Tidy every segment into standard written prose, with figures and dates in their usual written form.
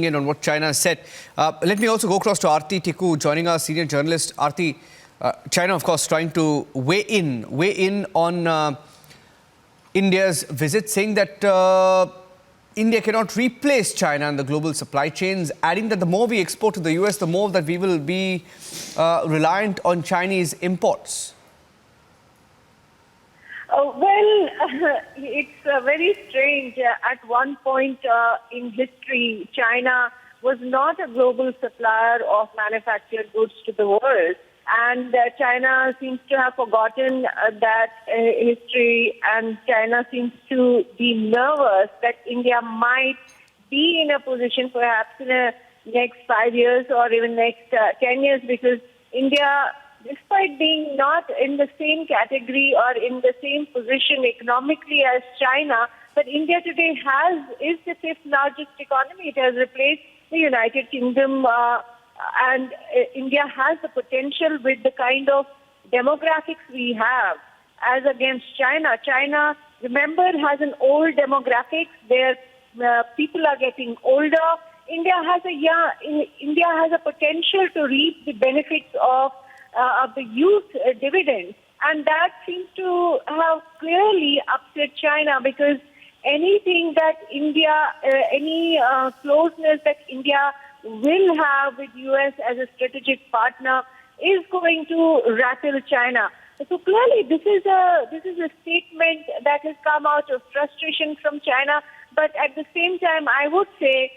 In on what China has said. Let me also go across to Aarti Tikoo, joining our senior journalist. Aarti, China, of course, trying to weigh in on India's visit, saying that India cannot replace China in the global supply chains, adding that the more we export to the US, the more that we will be reliant on Chinese imports. It's very strange. At one point in history, China was not a global supplier of manufactured goods to the world. And China seems to have forgotten that history, and China seems to be nervous that India might be in a position perhaps in the next 5 years or even next 10 years, because India, despite being not in the same category or in the same position economically as China, but India today is the fifth largest economy. It has replaced the United Kingdom, and India has the potential with the kind of demographics we have as against China. China, remember, has an old demographics. Their people are getting older. India has a potential to reap the benefits of the youth dividend, and that seems to have clearly upset China, because anything that India, any closeness that India will have with US as a strategic partner is going to rattle China. So clearly, this is a statement that has come out of frustration from China. But at the same time, I would say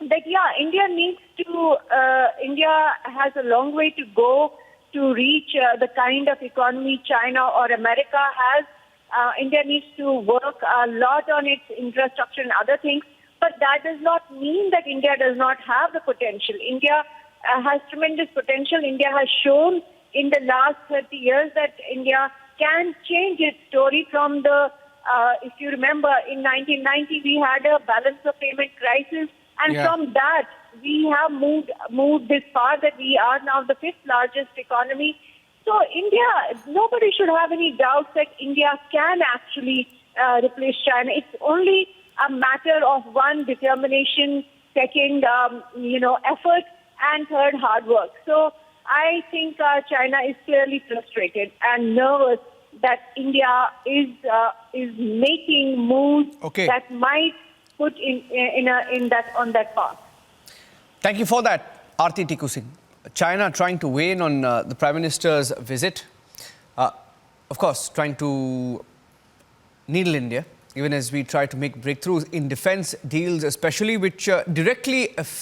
that India has a long way to go to reach the kind of economy China or America has. India needs to work a lot on its infrastructure and other things, but that does not mean that India does not have the potential. India has tremendous potential. India has shown in the last 30 years that India can change its story from the, if you remember, in 1990 we had a balance of payment crisis, and from that we have moved this far that we are now the fifth largest economy. So India, nobody should have any doubts that India can actually replace China. It's only a matter of one, determination, second, effort, and third, hard work. So I think China is clearly frustrated and nervous that India is making moves that might put on that path. Thank you for that, Aarti Tikoo. China trying to weigh in on the Prime Minister's visit. Of course, trying to needle India, even as we try to make breakthroughs in defense deals, especially which directly affect